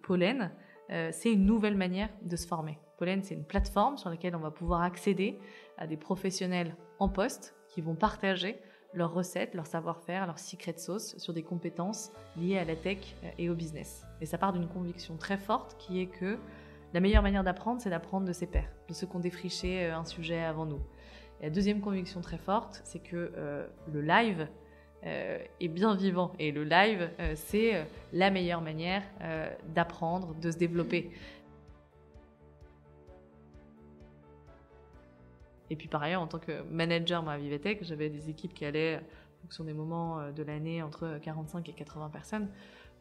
Pollen, c'est une nouvelle manière de se former. Pollen, c'est une plateforme sur laquelle on va pouvoir accéder à des professionnels en poste qui vont partager leurs recettes, leur savoir-faire, leur secret sauce sur des compétences liées à la tech et au business. Et ça part d'une conviction très forte qui est que la meilleure manière d'apprendre, c'est d'apprendre de ses pairs, de ceux qui ont défriché un sujet avant nous. Et la deuxième conviction très forte, c'est que le live est bien vivant. Et le live, c'est la meilleure manière d'apprendre, de se développer. Et puis par ailleurs, en tant que manager à Vivatech, j'avais des équipes qui allaient, en fonction des moments de l'année, entre 45 et 80 personnes.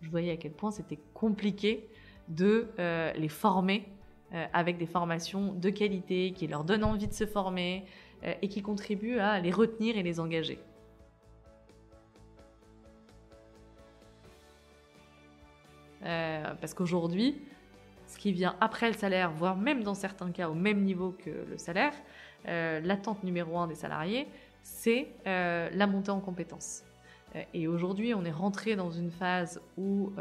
Je voyais à quel point c'était compliqué de les former avec des formations de qualité, qui leur donnent envie de se former et qui contribuent à les retenir et les engager. Parce qu'aujourd'hui, ce qui vient après le salaire, voire même dans certains cas au même niveau que le salaire, l'attente numéro 1 des salariés, c'est la montée en compétences. Et aujourd'hui, on est rentré dans une phase où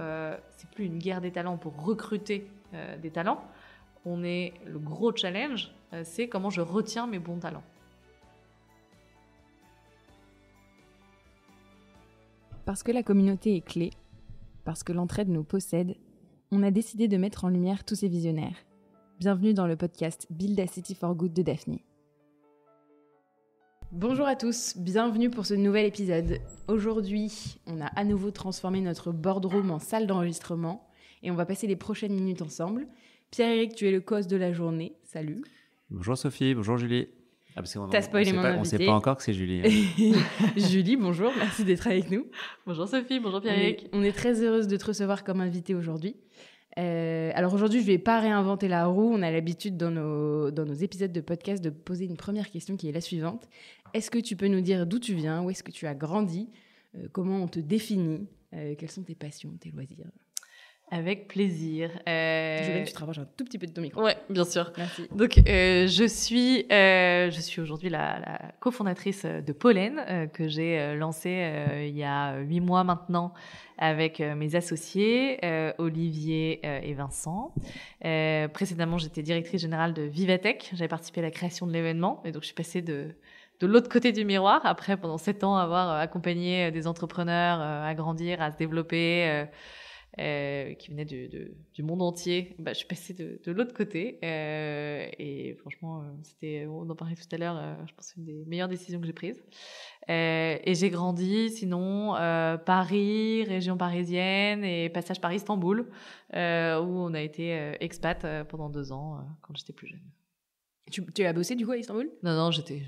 c'est plus une guerre des talents pour recruter des talents. Le gros challenge, c'est comment je retiens mes bons talents. Parce que la communauté est clé, parce que l'entraide nous possède, on a décidé de mettre en lumière tous ces visionnaires. Bienvenue dans le podcast Build a City for Good de Daphne. Bonjour à tous, bienvenue pour ce nouvel épisode. Aujourd'hui, on a à nouveau transformé notre boardroom en salle d'enregistrement et on va passer les prochaines minutes ensemble. Pierre-Éric, tu es le co-host de la journée. Salut. Bonjour Sophie, bonjour Julie. T'as spoilé mon invité. On ne sait pas encore que c'est Julie. Julie, bonjour, merci d'être avec nous. Bonjour Sophie, bonjour Pierre-Éric. On est très heureuse de te recevoir comme invité aujourd'hui. Alors aujourd'hui, je ne vais pas réinventer la roue. On a l'habitude dans nos épisodes de podcast de poser une première question qui est la suivante. Est-ce que tu peux nous dire d'où tu viens, où est-ce que tu as grandi, comment on te définit, quelles sont tes passions, tes loisirs ? Avec plaisir. Je veux que tu te rapproches un tout petit peu de ton micro. Ouais, bien sûr. Merci. Donc, je suis aujourd'hui la cofondatrice de Pollen, que j'ai lancée il y a 8 mois maintenant avec mes associés, Olivier et Vincent. Précédemment, j'étais directrice générale de Vivatech. J'avais participé à la création de l'événement. Et donc, je suis passée de l'autre côté du miroir. Après, pendant 7 ans, avoir accompagné des entrepreneurs à grandir, à se développer, qui venaient du monde entier. Je suis passée de l'autre côté et franchement, on en parlait tout à l'heure, je pense que c'est une des meilleures décisions que j'ai prises. Et j'ai grandi, sinon, Paris, région parisienne et passage Paris-Istanbul, où on a été expat pendant 2 ans quand j'étais plus jeune. Tu as bossé du coup à Istanbul ? Non, j'étais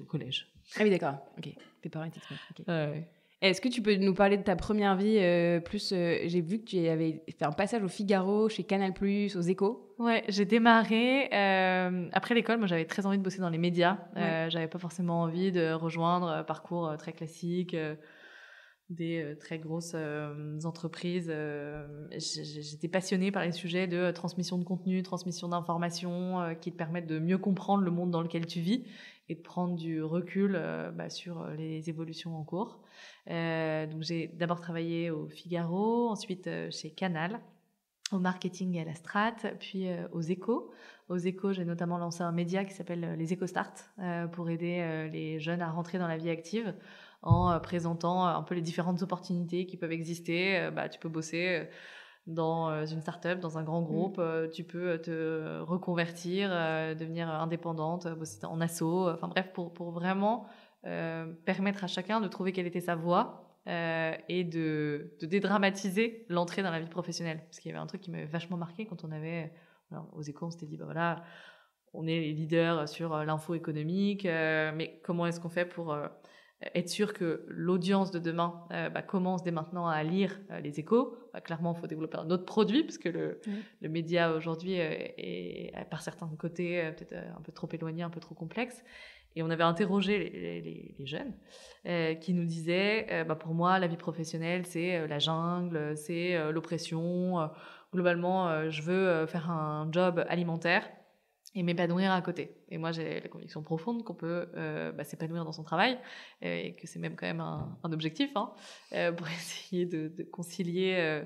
au collège. Ah oui, d'accord. Ok. Tes parents étaient experts. Okay. Ouais. Est-ce que tu peux nous parler de ta première vie j'ai vu que tu avais fait un passage au Figaro, chez Canal+, aux Échos. Ouais, j'ai démarré après l'école. Moi, j'avais très envie de bosser dans les médias. Ouais. J'avais pas forcément envie de rejoindre un parcours très classique, des très grosses entreprises. J'étais passionnée par les sujets de transmission de contenu, transmission d'informations qui te permettent de mieux comprendre le monde dans lequel tu vis et de prendre du recul sur les évolutions en cours. Donc j'ai d'abord travaillé au Figaro, ensuite chez Canal, au marketing et à la strat, puis aux Échos. Aux Échos, j'ai notamment lancé un média qui s'appelle les Échostart pour aider les jeunes à rentrer dans la vie active en présentant un peu les différentes opportunités qui peuvent exister. Tu peux bosser dans une start-up, dans un grand groupe, tu peux te reconvertir, devenir indépendante, bosser en asso, enfin bref, pour vraiment permettre à chacun de trouver quelle était sa voie et de dédramatiser l'entrée dans la vie professionnelle. Parce qu'il y avait un truc qui m'avait vachement marqué quand aux Échos, on s'était dit, on est les leaders sur l'info économique, mais comment est-ce qu'on fait pour être sûr que l'audience de demain commence dès maintenant à lire les Échos. Clairement, il faut développer un autre produit, parce que le média aujourd'hui est, par certains côtés, peut-être un peu trop éloigné, un peu trop complexe. Et on avait interrogé les jeunes qui nous disaient pour moi, la vie professionnelle, c'est la jungle, c'est l'oppression. Globalement, je veux faire un job alimentaire. et m'épanouir à côté. Et moi, j'ai la conviction profonde qu'on peut s'épanouir dans son travail et que c'est même quand même un objectif pour essayer de concilier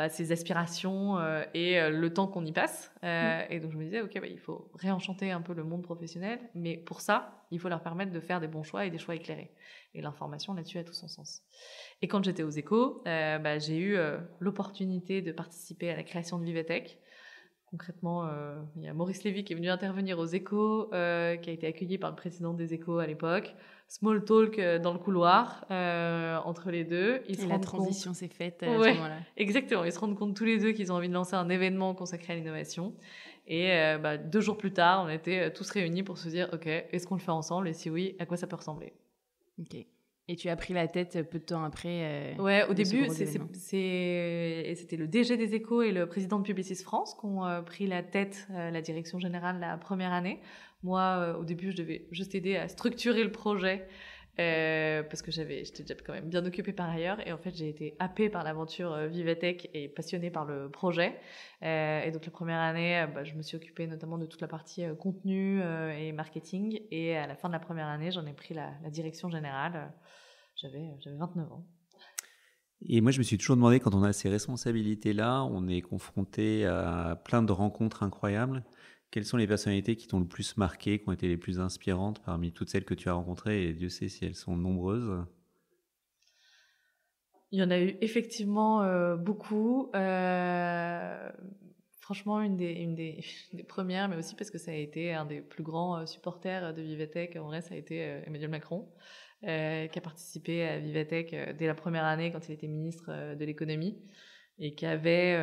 ses aspirations et le temps qu'on y passe. Et donc, je me disais, OK, il faut réenchanter un peu le monde professionnel, mais pour ça, il faut leur permettre de faire des bons choix et des choix éclairés. Et l'information là-dessus a tout son sens. Et quand j'étais aux Échos, j'ai eu l'opportunité de participer à la création de Vivatech. Concrètement, il y a Maurice Lévy qui est venu intervenir aux Échos, qui a été accueilli par le président des Échos à l'époque. Small talk dans le couloir entre les deux. Et la transition s'est faite à ce moment-là. Exactement. Ils se rendent compte tous les deux qu'ils ont envie de lancer un événement consacré à l'innovation. Et 2 jours plus tard, on était tous réunis pour se dire, OK, est-ce qu'on le fait ensemble? Et si oui, à quoi ça peut ressembler? OK. Et tu as pris la tête peu de temps après au début, c'était le DG des Échos et le président de Publicis France qui ont pris la tête, la direction générale la première année. Moi, au début, je devais juste aider à structurer le projet parce que j'étais déjà quand même bien occupée par ailleurs. Et en fait, j'ai été happée par l'aventure Vivatech et passionnée par le projet. Et donc, la première année, je me suis occupée notamment de toute la partie contenu et marketing. Et à la fin de la première année, j'en ai pris la direction générale. J'avais 29 ans. Et moi, je me suis toujours demandé, quand on a ces responsabilités-là, on est confronté à plein de rencontres incroyables. Quelles sont les personnalités qui t'ont le plus marqué, qui ont été les plus inspirantes parmi toutes celles que tu as rencontrées? Et Dieu sait si elles sont nombreuses. Il y en a eu effectivement beaucoup. Franchement, une des premières, mais aussi parce que ça a été un des plus grands supporters de Vivatech. En vrai, ça a été Emmanuel Macron, qui a participé à Vivatech dès la première année quand il était ministre de l'économie et qui avait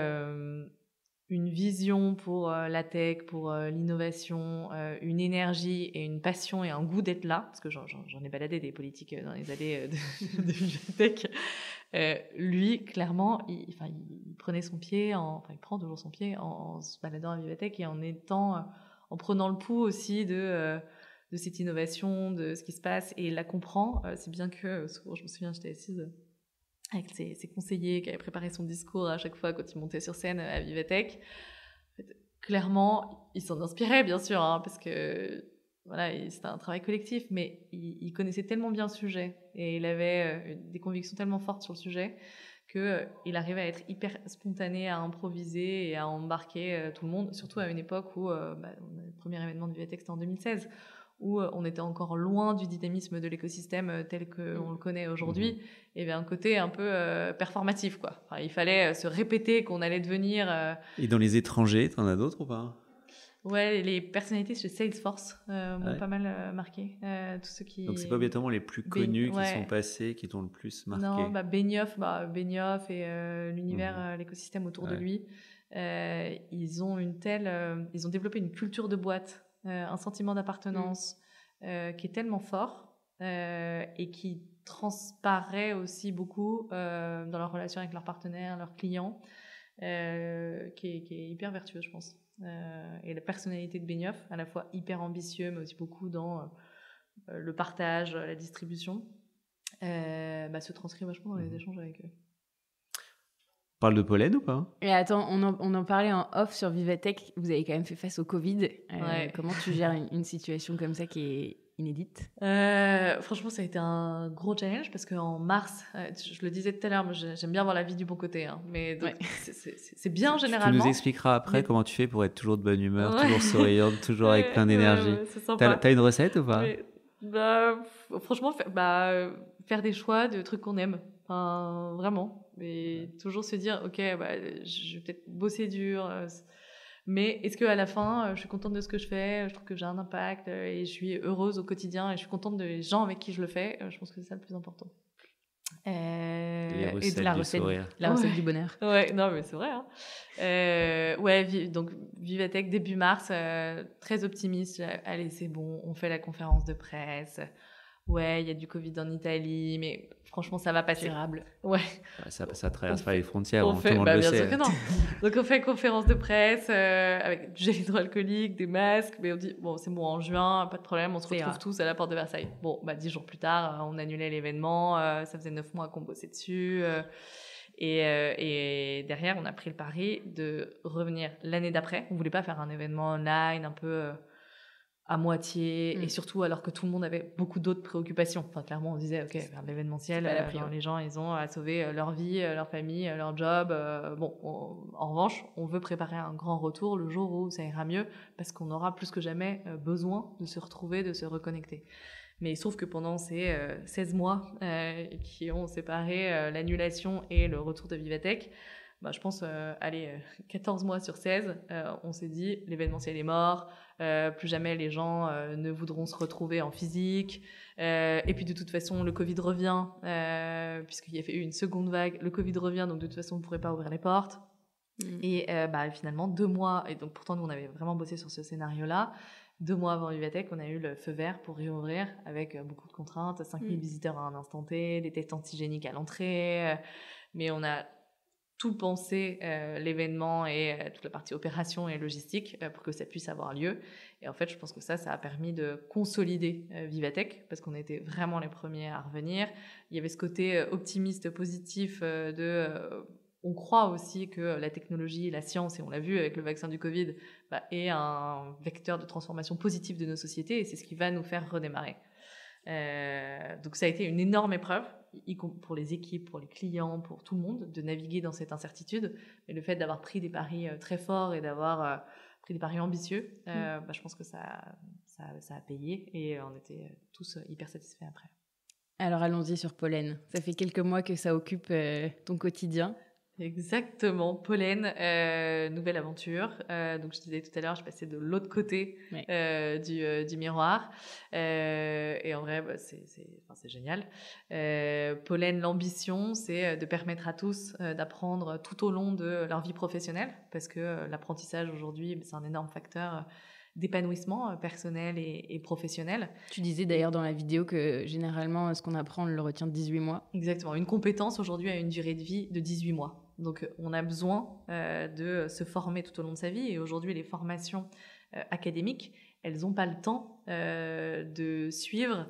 une vision pour la tech, pour l'innovation, une énergie et une passion et un goût d'être là, parce que j'en ai baladé des politiques dans les allées de Vivatech. Lui, clairement, il prenait son pied, il prend toujours son pied en se baladant à Vivatech et en prenant le pouls aussi de cette innovation, de ce qui se passe, et il la comprend. C'est bien que, souvent, je me souviens, j'étais assise avec ses conseillers qui avaient préparé son discours à chaque fois quand il montait sur scène à Vivatech. En fait, clairement, il s'en inspirait, bien sûr, parce que voilà, c'était un travail collectif, mais il connaissait tellement bien le sujet et il avait des convictions tellement fortes sur le sujet qu'il arrivait à être hyper spontané, à improviser et à embarquer tout le monde, surtout à une époque où le premier événement de Vivatech, c'était en 2016, où on était encore loin du dynamisme de l'écosystème tel qu'on le connaît aujourd'hui. Il y avait un côté un peu performatif, quoi. Enfin, il fallait se répéter qu'on allait devenir... Et dans les étrangers, t'en as d'autres ou pas? Ouais, les personnalités chez Salesforce m'ont pas mal marqué. Tous ceux qui... Donc, c'est pas obligatoirement les plus connus qui sont passés qui t'ont le plus marqué. Non, Benioff et l'univers, l'écosystème autour de lui, ils ont ils ont développé une culture de boîte, un sentiment d'appartenance qui est tellement fort et qui transparaît aussi beaucoup dans leur relation avec leurs partenaires, leurs clients, qui est hyper vertueux, je pense. Et la personnalité de Benioff, à la fois hyper ambitieux, mais aussi beaucoup dans le partage, la distribution, se transcrit vachement dans les échanges avec eux. On parle de pollen ou pas? Et attends, on en parlait en off sur Vivatech. Vous avez quand même fait face au Covid. Comment tu gères une situation comme ça qui est inédite? Franchement, ça a été un gros challenge parce qu'en mars, je le disais tout à l'heure, mais j'aime bien voir la vie du bon côté, mais donc c'est bien généralement. Tu nous expliqueras après comment tu fais pour être toujours de bonne humeur, toujours souriante, toujours avec plein d'énergie. T'as une recette ou pas? Franchement, faire des choix de trucs qu'on aime, vraiment. Et toujours se dire, ok, je vais peut-être bosser dur, mais est-ce qu'à la fin, je suis contente de ce que je fais, je trouve que j'ai un impact et je suis heureuse au quotidien et je suis contente des gens avec qui je le fais. Je pense que c'est ça le plus important. Les recettes et de la du recette, sourire. La recette du bonheur. Ouais, non, mais c'est vrai. Donc Vivatech, début mars, très optimiste. Allez, c'est bon, on fait la conférence de presse. Ouais, il y a du Covid en Italie, mais franchement, ça va passer. Gérable. Ouais. Ça traverse pas les frontières, tout le monde le bien sait. sûr que non. Donc, on fait conférence de presse avec du gel hydroalcoolique, des masques, mais on dit, bon, c'est bon, en juin, pas de problème, on se retrouve tous à la porte de Versailles. Bon, 10 jours plus tard, on annulait l'événement, ça faisait 9 mois qu'on bossait dessus. Et derrière, on a pris le pari de revenir l'année d'après. On voulait pas faire un événement online un peu à moitié, et surtout alors que tout le monde avait beaucoup d'autres préoccupations. Enfin, clairement, on disait, OK, faire de l'événementiel, les gens, ils ont à sauver leur vie, leur famille, leur job. En revanche, on veut préparer un grand retour le jour où ça ira mieux, parce qu'on aura plus que jamais besoin de se retrouver, de se reconnecter. Mais il se trouve que pendant ces 16 mois qui ont séparé l'annulation et le retour de Vivatech, je pense, 14 mois sur 16, on s'est dit, l'événementiel est mort, plus jamais les gens ne voudront se retrouver en physique. Et puis de toute façon, le Covid revient, puisqu'il y a eu une seconde vague. Le Covid revient, donc de toute façon, on ne pourrait pas ouvrir les portes. Et finalement, 2 mois, et donc pourtant nous, on avait vraiment bossé sur ce scénario-là. 2 mois avant Vivatech, on a eu le feu vert pour réouvrir avec beaucoup de contraintes, 5000 visiteurs à un instant T, des tests antigéniques à l'entrée. Mais on a tout pensé l'événement et toute la partie opération et logistique pour que ça puisse avoir lieu. Et en fait, je pense que ça a permis de consolider Vivatech, parce qu'on était vraiment les premiers à revenir. Il y avait ce côté optimiste, positif on croit aussi que la technologie, la science, et on l'a vu avec le vaccin du Covid, est un vecteur de transformation positive de nos sociétés, et c'est ce qui va nous faire redémarrer. Donc ça a été une énorme épreuve, pour les équipes, pour les clients, pour tout le monde, de naviguer dans cette incertitude. Mais le fait d'avoir pris des paris très forts et d'avoir pris des paris ambitieux, je pense que ça a payé, et on était tous hyper satisfaits après. Alors allons-y sur Pollen. Ça fait quelques mois que ça occupe ton quotidien. Exactement, Pollen, nouvelle aventure. Donc je disais tout à l'heure, je passais de l'autre côté du miroir, et en vrai, c'est génial. Pollen, l'ambition, c'est de permettre à tous d'apprendre tout au long de leur vie professionnelle, parce que l'apprentissage aujourd'hui, c'est un énorme facteur d'épanouissement personnel et professionnel. Tu disais d'ailleurs dans la vidéo que généralement, ce qu'on apprend, on le retient de 18 mois. Exactement. Une compétence aujourd'hui a une durée de vie de 18 mois. Donc, on a besoin de se former tout au long de sa vie. Et aujourd'hui, les formations académiques, elles n'ont pas le temps de suivre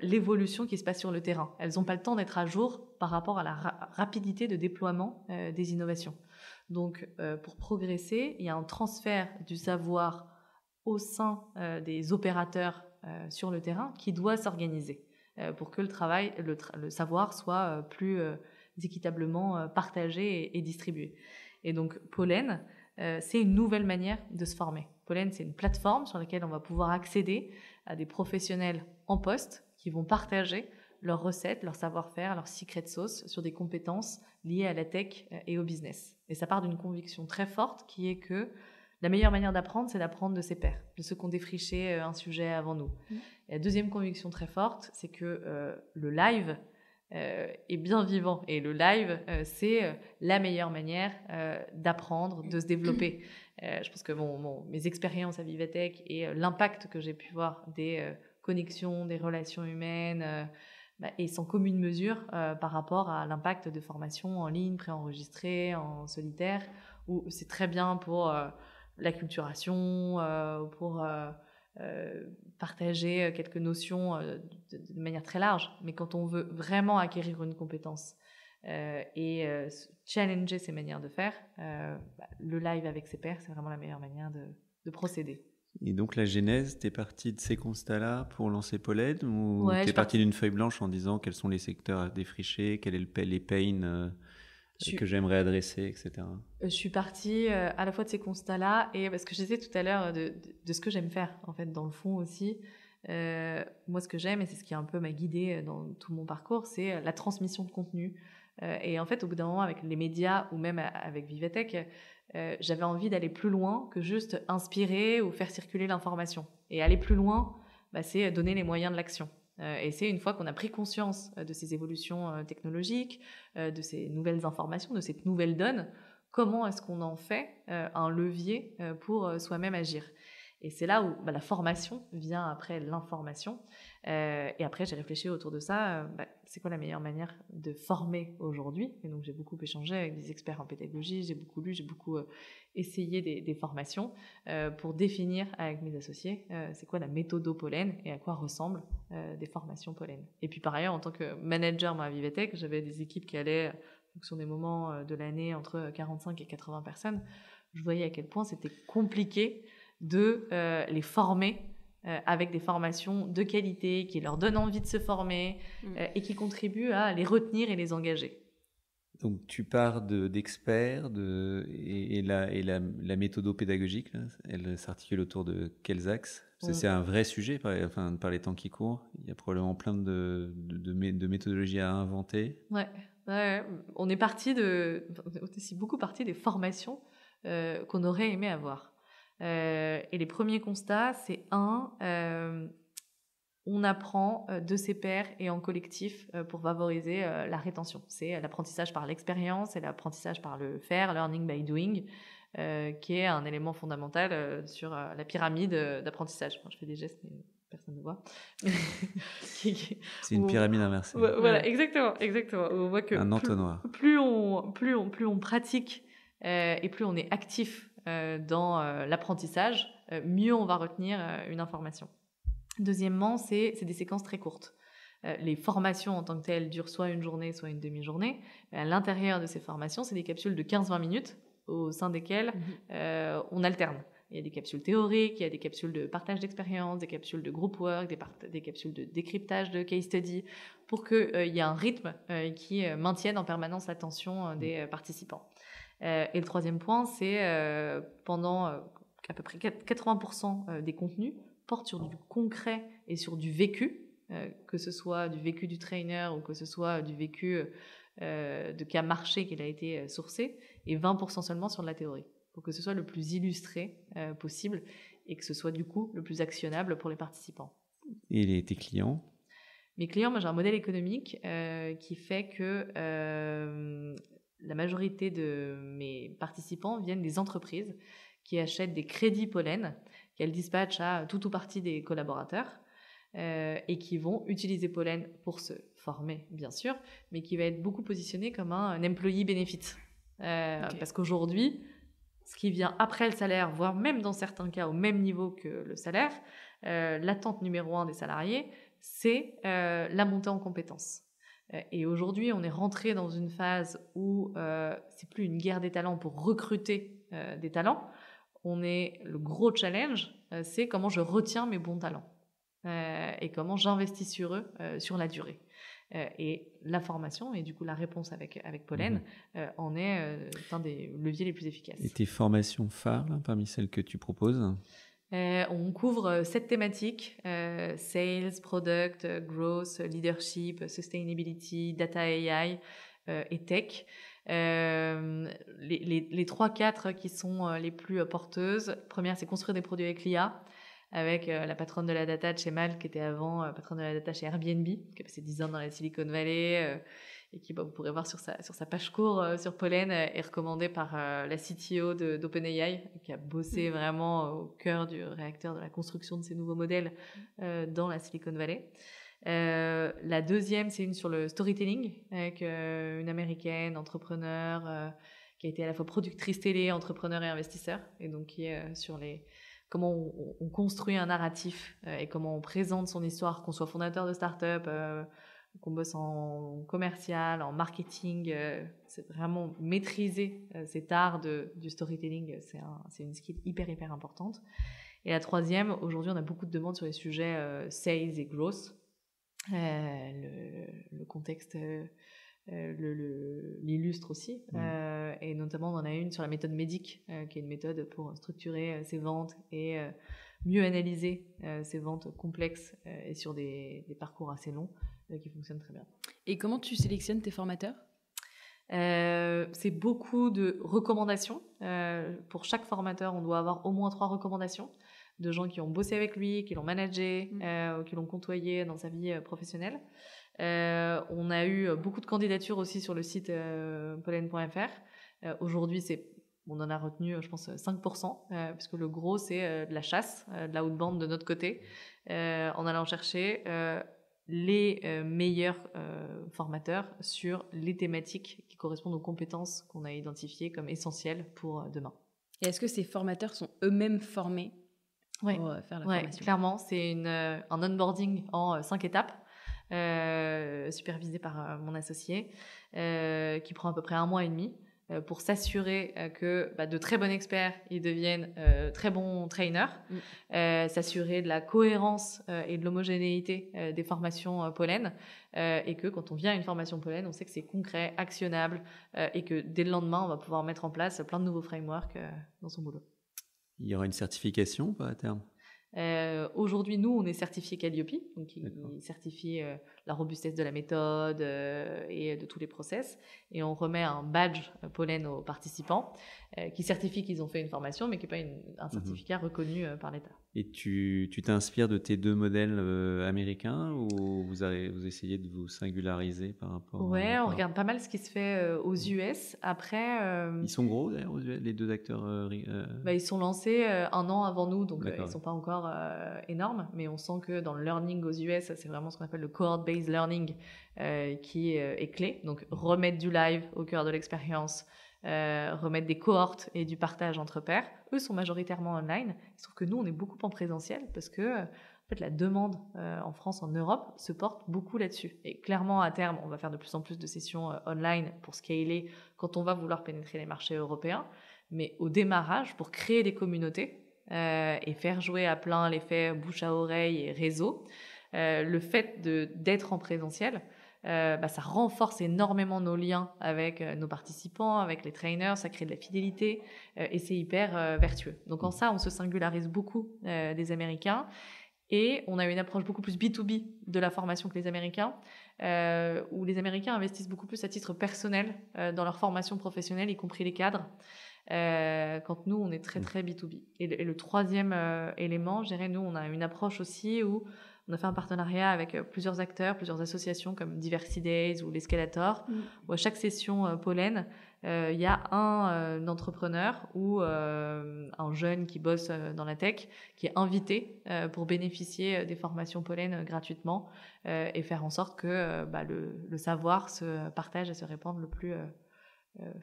l'évolution qui se passe sur le terrain. Elles n'ont pas le temps d'être à jour par rapport à la rapidité de déploiement des innovations. Donc, pour progresser, il y a un transfert du savoir au sein des opérateurs sur le terrain qui doit s'organiser pour que le savoir soit plus équitablement partagé et distribué. Et donc Pollen, c'est une nouvelle manière de se former. Pollen, c'est une plateforme sur laquelle on va pouvoir accéder à des professionnels en poste qui vont partager leurs recettes, leur savoir-faire, leur secret sauce sur des compétences liées à la tech et au business. Et ça part d'une conviction très forte qui est que la meilleure manière d'apprendre, c'est d'apprendre de ses pairs, de ceux qui ont défriché un sujet avant nous. Et la deuxième conviction très forte, c'est que le live est bien vivant. Et le live, c'est la meilleure manière d'apprendre, de se développer. Je pense que mes expériences à Vivatech et l'impact que j'ai pu voir des connexions, des relations humaines, est sans commune mesure par rapport à l'impact de formation en ligne, préenregistrée, en solitaire, où c'est très bien pour l'acculturation, pour partager quelques notions de manière très large. Mais quand on veut vraiment acquérir une compétence et challenger ses manières de faire, le live avec ses pairs, c'est vraiment la meilleure manière de procéder. Et donc la genèse, t'es partie de ces constats-là pour lancer Pollen, ou t'es partie d'une feuille blanche en disant quels sont les secteurs à défricher, quels sont les pains que j'aimerais adresser, etc. Je suis partie à la fois de ces constats-là et parce que je disais tout à l'heure de ce que j'aime faire, en fait, dans le fond aussi. Moi, ce que j'aime, et c'est ce qui a un peu m'a guidée dans tout mon parcours, c'est la transmission de contenu. Et en fait, au bout d'un moment, avec les médias ou même avec Vivatech, j'avais envie d'aller plus loin que juste inspirer ou faire circuler l'information. Et aller plus loin, c'est donner les moyens de l'action. Et c'est une fois qu'on a pris conscience de ces évolutions technologiques, de ces nouvelles informations, de cette nouvelle donne, comment est-ce qu'on en fait un levier pour soi-même agir. Et c'est là où la formation vient après l'information. Et après, j'ai réfléchi autour de ça. C'est quoi la meilleure manière de former aujourd'hui ? Et donc, j'ai beaucoup échangé avec des experts en pédagogie, j'ai beaucoup lu, j'ai beaucoup essayé des formations pour définir avec mes associés c'est quoi la méthode Pollen et à quoi ressemblent des formations Pollen. Et puis, par ailleurs, en tant que manager à Vivatech, j'avais des équipes qui allaient en fonction des moments de l'année, entre 45 et 80 personnes, je voyais à quel point c'était compliqué de les former avec des formations de qualité qui leur donnent envie de se former et qui contribuent à les retenir et les engager. Donc tu pars d'experts et la méthode pédagogique, là, elle s'articule autour de quels axes? Parce que c'est un vrai sujet par les temps qui courent. Il y a probablement plein de méthodologies à inventer. Ouais. On est aussi beaucoup parti des formations qu'on aurait aimé avoir. Et les premiers constats, c'est on apprend de ses pairs et en collectif pour favoriser la rétention. C'est l'apprentissage par l'expérience et l'apprentissage par le faire, learning by doing, qui est un élément fondamental sur la pyramide d'apprentissage. Enfin, je fais des gestes, mais personne ne voit. C'est une pyramide inversée. Voilà, exactement. On voit que un entonnoir. Plus on pratique et plus on est actif dans l'apprentissage, mieux on va retenir une information. Deuxièmement, c'est des séquences très courtes. Les formations en tant que telles durent soit une journée, soit une demi-journée. À l'intérieur de ces formations, c'est des capsules de 15-20 minutes au sein desquelles on alterne. Il y a des capsules théoriques, il y a des capsules de partage d'expérience, des capsules de group work, des capsules de décryptage de case study, pour qu'il y ait un rythme qui maintienne en permanence l'attention des participants. Et le troisième point, c'est pendant à peu près 80% des contenus portent sur du concret et sur du vécu, que ce soit du vécu du trainer ou que ce soit du vécu de cas marché qu'il a été sourcé, et 20% seulement sur de la théorie, pour que ce soit le plus illustré possible et que ce soit du coup le plus actionnable pour les participants. Et tes clients? Mes clients, moi j'ai un modèle économique qui fait que la majorité de mes participants viennent des entreprises qui achètent des crédits pollen qu'elles dispatchent à tout ou partie des collaborateurs et qui vont utiliser pollen pour se former, bien sûr, mais qui va être beaucoup positionné comme un employee benefit. Parce qu'aujourd'hui, ce qui vient après le salaire, voire même dans certains cas au même niveau que le salaire, l'attente numéro 1 des salariés, c'est la montée en compétences. Et aujourd'hui, on est rentré dans une phase où c'est plus une guerre des talents pour recruter des talents. Le gros challenge, c'est comment je retiens mes bons talents et comment j'investis sur eux sur la durée. Et la formation, et du coup la réponse avec Pollen, en est un des leviers les plus efficaces. Et tes formations phares, là, parmi celles que tu proposes? On couvre 7 thématiques, sales, product, growth, leadership, sustainability, data AI et tech. Les 3-4 qui sont les plus porteuses. Première, c'est construire des produits avec l'IA, avec la patronne de la data de chez Mal, qui était avant patronne de la data chez Airbnb, qui a passé 10 ans dans la Silicon Valley, et qui, vous pourrez voir sur sa page court sur Pollen, est recommandée par la CTO d'OpenAI, qui a bossé vraiment au cœur du réacteur de la construction de ces nouveaux modèles dans la Silicon Valley. La deuxième, c'est une sur le storytelling, avec une américaine, entrepreneur, qui a été à la fois productrice télé, entrepreneur et investisseur, et donc qui est sur comment on construit un narratif et comment on présente son histoire, qu'on soit fondateur de start-up, qu'on bosse en commercial, en marketing, c'est vraiment maîtriser cet art du storytelling, c'est une skill hyper importante. Et la troisième, aujourd'hui on a beaucoup de demandes sur les sujets sales et growth. Le contexte l'illustre aussi, et notamment on en a une sur la méthode MEDDIC, qui est une méthode pour structurer ses ventes et mieux analyser ces ventes complexes et sur des parcours assez longs qui fonctionnent très bien. Et comment tu sélectionnes tes formateurs ? C'est beaucoup de recommandations. Pour chaque formateur, on doit avoir au moins 3 recommandations de gens qui ont bossé avec lui, qui l'ont managé, ou qui l'ont côtoyé dans sa vie professionnelle. On a eu beaucoup de candidatures aussi sur le site pollen.fr. Aujourd'hui, on en a retenu, je pense, 5%, puisque le gros, c'est de la chasse, de la outbound de notre côté, en allant chercher les meilleurs formateurs sur les thématiques qui correspondent aux compétences qu'on a identifiées comme essentielles pour demain. Et est-ce que ces formateurs sont eux-mêmes formés pour faire la formation ? Clairement, c'est un onboarding en 5 étapes. supervisé par mon associé, qui prend à peu près 1 mois et demi. Pour s'assurer que de très bons experts, ils deviennent très bons trainers, s'assurer de la cohérence et de l'homogénéité des formations pollen, et que quand on vient à une formation pollen, on sait que c'est concret, actionnable, et que dès le lendemain, on va pouvoir mettre en place plein de nouveaux frameworks dans son boulot. Il y aura une certification ou pas à terme? Aujourd'hui, nous, on est certifié Calliope, donc il certifie la robustesse de la méthode et de tous les process. Et on remet un badge pollen aux participants qui certifie qu'ils ont fait une formation, mais qui n'est pas un certificat reconnu par l'État. Et tu t'inspires de tes 2 modèles américains ou vous essayez de vous singulariser par rapport Ouais, on regarde pas mal ce qui se fait aux US. Après, ils sont gros d'ailleurs, les 2 acteurs ils sont lancés 1 an avant nous, donc ils ne sont pas encore énormes. Mais on sent que dans le learning aux US, c'est vraiment ce qu'on appelle le cohort-based learning qui est clé. Donc remettre du live au cœur de l'expérience, remettre des cohortes et du partage entre pairs. Eux sont majoritairement online. Il se trouve que nous, on est beaucoup en présentiel parce que en fait, la demande en France, en Europe, se porte beaucoup là-dessus. Et clairement, à terme, on va faire de plus en plus de sessions online pour scaler quand on va vouloir pénétrer les marchés européens. Mais au démarrage, pour créer des communautés et faire jouer à plein l'effet bouche à oreille et réseau, le fait d'être en présentiel, ça renforce énormément nos liens avec nos participants, avec les trainers, ça crée de la fidélité et c'est hyper vertueux. Donc en ça, on se singularise beaucoup des Américains et on a une approche beaucoup plus B2B de la formation que les Américains, où les Américains investissent beaucoup plus à titre personnel dans leur formation professionnelle, y compris les cadres, quand nous, on est très très B2B. Et le troisième élément, je dirais, nous, on a une approche aussi où on a fait un partenariat avec plusieurs acteurs, plusieurs associations comme Diversity Days ou l'Escalator, où à chaque session pollen, il y a un entrepreneur ou un jeune qui bosse dans la tech qui est invité pour bénéficier des formations pollen gratuitement et faire en sorte que le savoir se partage et se répande le plus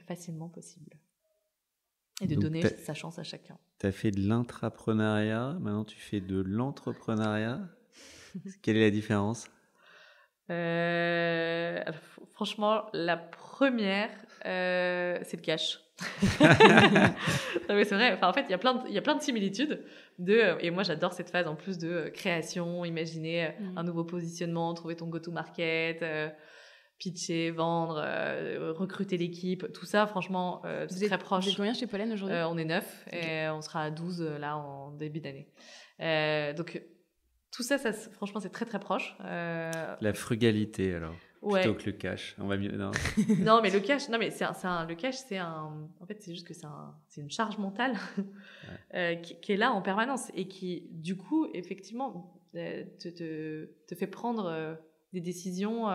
facilement possible. Et de donner sa chance à chacun. Tu as fait de l'intrapreneuriat, maintenant tu fais de l'entrepreneuriat. Quelle est la différence? Franchement, la première, c'est le cash. Non, mais c'est vrai. Enfin, en fait, il y a plein de similitudes. Et moi, j'adore cette phase en plus de création, imaginer un nouveau positionnement, trouver ton go-to-market, pitcher, vendre, recruter l'équipe. Tout ça, franchement, c'est très proche. Vous êtes combien chez Pollen aujourd'hui? On est 9 et on sera à 12 là en début d'année. Donc, tout ça, franchement, c'est très très proche. La frugalité, alors, plutôt que le cash. On va mieux. Non, non mais le cash, le cash, en fait, c'est juste que c'est une charge mentale qui est là en permanence et qui, du coup, effectivement, te fait prendre des décisions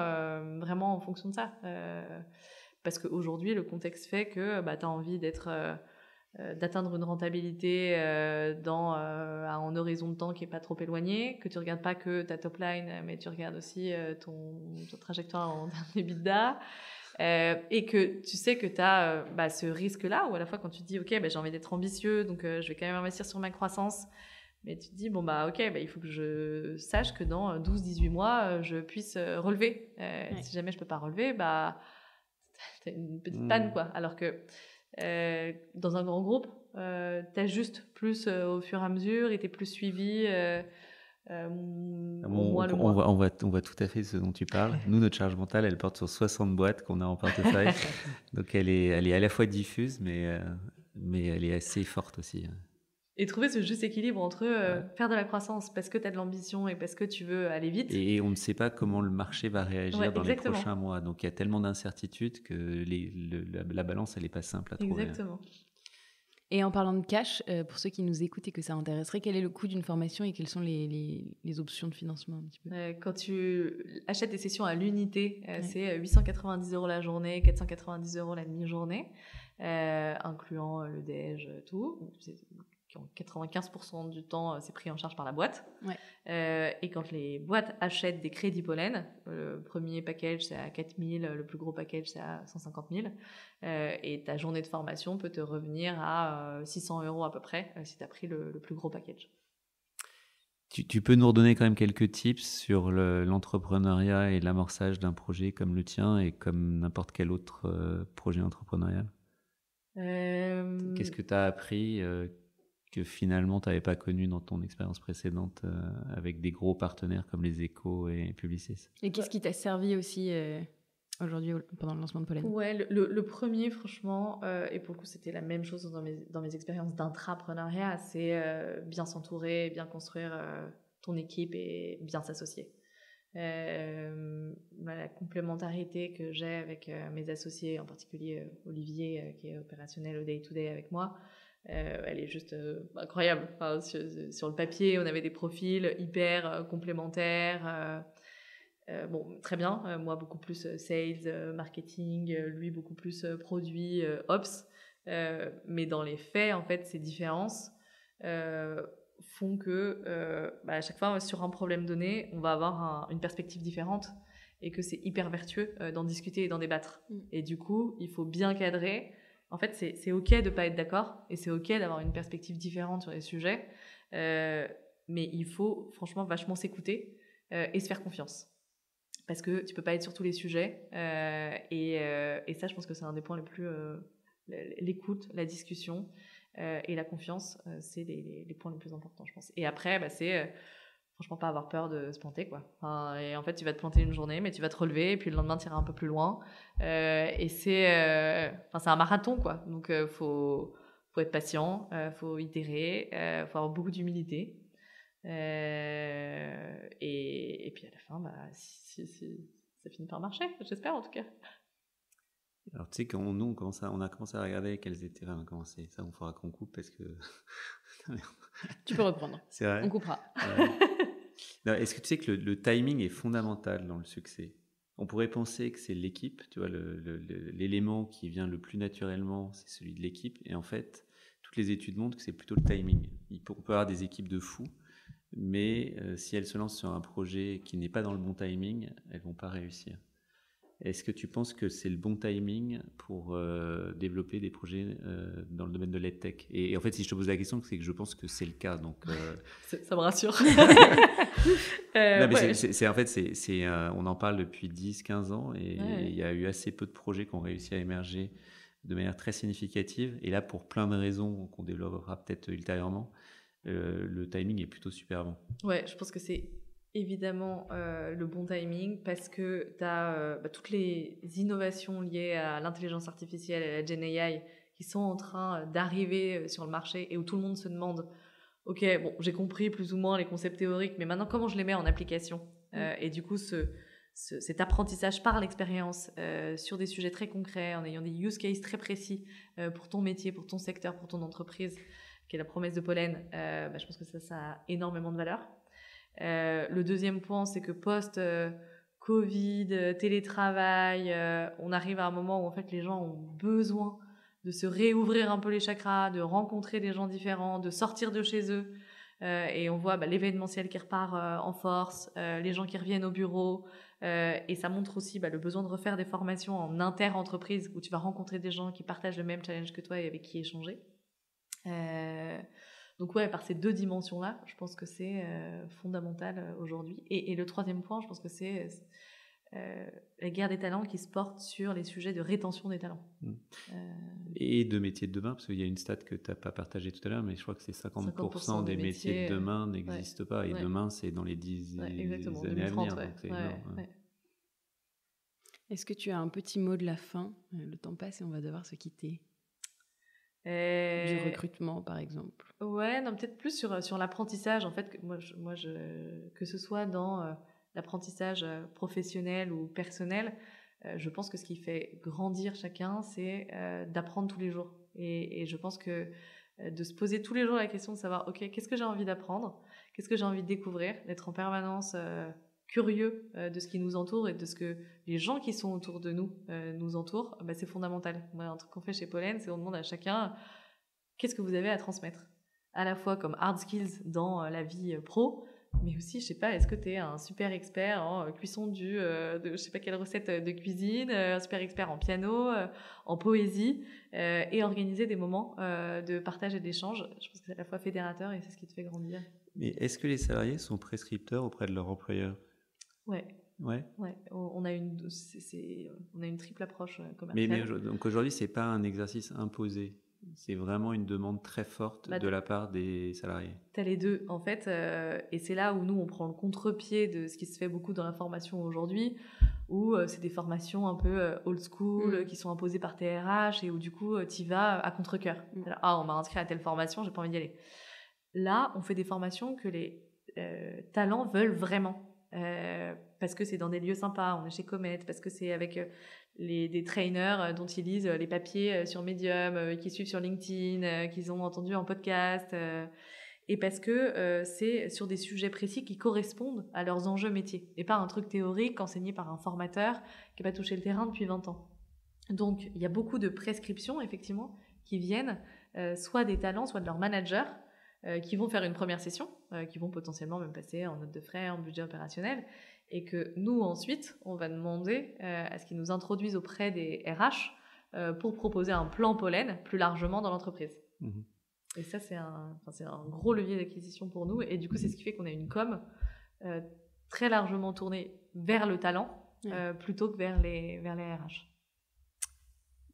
vraiment en fonction de ça. Parce qu'aujourd'hui, le contexte fait que tu as envie d'atteindre une rentabilité à un horizon de temps qui n'est pas trop éloigné, que tu ne regardes pas que ta top line, mais tu regardes aussi ton trajectoire en termes d'EBITDA, et que tu sais que tu as ce risque-là, où à la fois quand tu te dis « Ok, j'ai envie d'être ambitieux, donc je vais quand même investir sur ma croissance », mais tu te dis « Bon, ok, il faut que je sache que dans 12-18 mois, je puisse relever. Si jamais je ne peux pas relever, tu as une petite panne, quoi. » Alors que dans un grand groupe, t'ajustes plus au fur et à mesure et t'es plus suivi on voit tout à fait ce dont tu parles. Nous, notre charge mentale, elle porte sur 60 boîtes qu'on a en portefeuille. Donc elle est à la fois diffuse, mais elle est assez forte aussi. Et trouver ce juste équilibre entre faire de la croissance parce que tu as de l'ambition et parce que tu veux aller vite. Et on ne sait pas comment le marché va réagir dans les prochains mois. Donc il y a tellement d'incertitudes que la balance, elle n'est pas simple à trouver. Exactement. Et en parlant de cash, pour ceux qui nous écoutent et que ça intéresserait, quel est le coût d'une formation et quelles sont les options de financement un petit peu? Quand tu achètes des sessions à l'unité, c'est 890 € la journée, 490 € la demi-journée, incluant le déj, tout. 95% du temps, c'est pris en charge par la boîte. Et quand les boîtes achètent des crédits pollen, le premier package, c'est à 4 000, le plus gros package, c'est à 150 000. Et ta journée de formation peut te revenir à 600 € à peu près, si tu as pris le plus gros package. Tu peux nous redonner quand même quelques tips sur l'entrepreneuriat et l'amorçage d'un projet comme le tien et comme n'importe quel autre projet entrepreneurial? Qu'est-ce que tu as appris que finalement tu n'avais pas connu dans ton expérience précédente avec des gros partenaires comme les Échos et Publicis? Et qu'est-ce qui t'a servi aussi aujourd'hui pendant le lancement de Pollen? Ouais, le premier, franchement, et pour le coup, c'était la même chose dans mes expériences d'intrapreneuriat, c'est bien s'entourer, bien construire ton équipe et bien s'associer. La complémentarité que j'ai avec mes associés, en particulier Olivier, qui est opérationnel au day-to-day avec moi, elle est juste incroyable. Enfin, sur le papier, on avait des profils hyper complémentaires. Bon, très bien. Moi, beaucoup plus sales, marketing. Lui, beaucoup plus produits, ops. Mais dans les faits, en fait, ces différences font que à chaque fois, sur un problème donné, on va avoir une perspective différente et que c'est hyper vertueux d'en discuter et d'en débattre. Et du coup, il faut bien cadrer. En fait, c'est OK de ne pas être d'accord et c'est OK d'avoir une perspective différente sur les sujets. Mais il faut, franchement, vachement s'écouter et se faire confiance. Parce que tu peux pas être sur tous les sujets et ça, je pense que c'est un des points les plus l'écoute, la discussion et la confiance, c'est les points les plus importants, je pense. Et après, c'est franchement pas avoir peur de se planter, quoi. Enfin, et en fait, tu vas te planter une journée, mais tu vas te relever et puis le lendemain, tu iras un peu plus loin. Et c'est un marathon, quoi. Donc faut être patient, faut itérer, faut avoir beaucoup d'humilité. Et puis à la fin, si ça finit par marcher, j'espère en tout cas. Alors tu sais, quand nous on a commencé à regarder quels étaient, on fera qu'on coupe parce que... Tu peux reprendre. C'est vrai. On coupera. Non, est-ce que tu sais que le timing est fondamental dans le succès? On pourrait penser que c'est l'équipe, tu vois, l'élément qui vient le plus naturellement, c'est celui de l'équipe. Et en fait, toutes les études montrent que c'est plutôt le timing. On peut avoir des équipes de fous, mais si elles se lancent sur un projet qui n'est pas dans le bon timing, elles ne vont pas réussir. Est-ce que tu penses que c'est le bon timing pour développer des projets dans le domaine de l'EdTech? Et en fait, si je te pose la question, c'est que je pense que c'est le cas. Donc, ça me rassure. Non, mais on en parle depuis 10-15 ans et il y a eu assez peu de projets qui ont réussi à émerger de manière très significative. Et là, pour plein de raisons qu'on développera peut-être ultérieurement, le timing est plutôt super bon. Ouais, je pense que c'est évidemment le bon timing parce que tu as toutes les innovations liées à l'intelligence artificielle et à la Gen AI qui sont en train d'arriver sur le marché et où tout le monde se demande ok, bon, j'ai compris plus ou moins les concepts théoriques, mais maintenant comment je les mets en application? Et du coup, cet apprentissage par l'expérience sur des sujets très concrets, en ayant des use cases très précis pour ton métier, pour ton secteur, pour ton entreprise, qui est la promesse de Pollen, je pense que ça a énormément de valeur. Le deuxième point, c'est que post-Covid, télétravail, on arrive à un moment où en fait les gens ont besoin de se réouvrir un peu les chakras, de rencontrer des gens différents, de sortir de chez eux. Et on voit l'événementiel qui repart en force, les gens qui reviennent au bureau. Et ça montre aussi le besoin de refaire des formations en inter-entreprise où tu vas rencontrer des gens qui partagent le même challenge que toi et avec qui échanger. Donc ouais, par ces deux dimensions-là, je pense que c'est fondamental aujourd'hui. Et le troisième point, je pense que c'est la guerre des talents qui se porte sur les sujets de rétention des talents. Et de métiers de demain, parce qu'il y a une stat que tu n'as pas partagée tout à l'heure, mais je crois que c'est 50% des métiers de demain n'existent pas. Et demain, c'est dans les 10 années 2030, à venir. Donc c'est énorme. Est-ce que tu as un petit mot de la fin? Le temps passe et on va devoir se quitter. Du recrutement, par exemple. Ouais, non, peut-être plus sur l'apprentissage. En fait, que ce soit dans l'apprentissage professionnel ou personnel, je pense que ce qui fait grandir chacun, c'est d'apprendre tous les jours. Et je pense que de se poser tous les jours la question de savoir, ok, qu'est-ce que j'ai envie d'apprendre? Qu'est-ce que j'ai envie de découvrir? D'être en permanence curieux de ce qui nous entoure et de ce que les gens qui sont autour de nous nous entourent, c'est fondamental. Moi, un truc qu'on fait chez Pollen, c'est qu'on demande à chacun qu'est-ce que vous avez à transmettre, à la fois comme hard skills dans la vie pro, mais aussi, je sais pas, est-ce que tu es un super expert en cuisson de je sais pas quelle recette de cuisine, un super expert en piano, en poésie, et organiser des moments de partage et d'échange. Je pense que c'est à la fois fédérateur et c'est ce qui te fait grandir. Mais est-ce que les salariés sont prescripteurs auprès de leur employeur? Ouais. Ouais. On a une triple approche commerciale. Donc aujourd'hui, c'est pas un exercice imposé. C'est vraiment une demande très forte de la part des salariés. Tu as les deux, en fait. Et c'est là où nous, on prend le contre-pied de ce qui se fait beaucoup dans la formation aujourd'hui, où c'est des formations un peu old school, qui sont imposées par TRH, et où du coup, tu y vas à contre-cœur. Ah, on m'a inscrit à telle formation, j'ai pas envie d'y aller. Là, on fait des formations que les talents veulent vraiment. Parce que c'est dans des lieux sympas, on est chez Comet, parce que c'est avec des trainers dont ils lisent les papiers sur Medium, qui suivent sur LinkedIn, qu'ils ont entendu en podcast, et parce que c'est sur des sujets précis qui correspondent à leurs enjeux métiers, et pas un truc théorique enseigné par un formateur qui n'a pas touché le terrain depuis 20 ans. Donc, il y a beaucoup de prescriptions, effectivement, qui viennent soit des talents, soit de leurs managers, qui vont faire une première session, qui vont potentiellement même passer en note de frais, en budget opérationnel, et que nous, ensuite, on va demander à ce qu'ils nous introduisent auprès des RH pour proposer un plan pollen plus largement dans l'entreprise. Mmh. Et ça, c'est un gros levier d'acquisition pour nous, et du coup, c'est ce qui fait qu'on a une com très largement tournée vers le talent plutôt que vers les RH.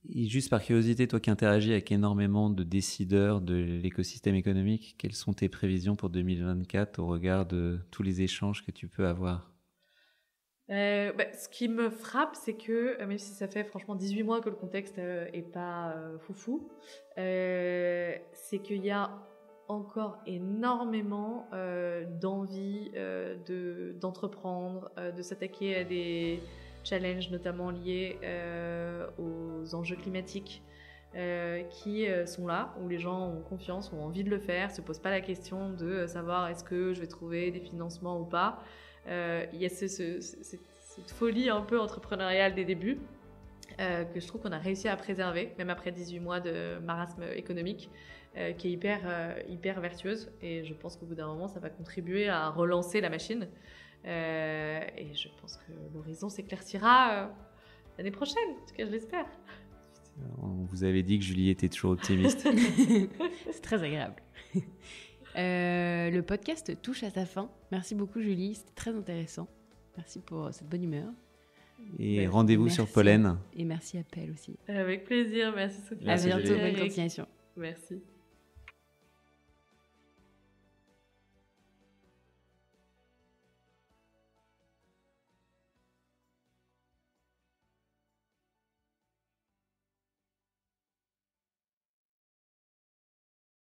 Et juste par curiosité, toi qui interagis avec énormément de décideurs de l'écosystème économique, quelles sont tes prévisions pour 2024 au regard de tous les échanges que tu peux avoir? Ce qui me frappe, c'est que, même si ça fait franchement 18 mois que le contexte est pas foufou, c'est qu'il y a encore énormément d'envie d'entreprendre, de s'attaquer à des challenges notamment liés aux enjeux climatiques qui sont là, où les gens ont confiance, ont envie de le faire, se posent pas la question de savoir est-ce que je vais trouver des financements ou pas. Il y a cette folie un peu entrepreneuriale des débuts que je trouve qu'on a réussi à préserver, même après 18 mois de marasme économique, qui est hyper vertueuse, et je pense qu'au bout d'un moment ça va contribuer à relancer la machine, et je pense que l'horizon s'éclaircira l'année prochaine, en tout cas je l'espère. On vous avait dit que Julie était toujours optimiste. C'est très agréable. Le podcast touche à sa fin. Merci beaucoup Julie, c'était très intéressant. Merci pour cette bonne humeur. Et rendez-vous sur Pollen. Et merci à Pelle aussi. Avec plaisir, merci Sophie. À bientôt, bonne continuation. Merci.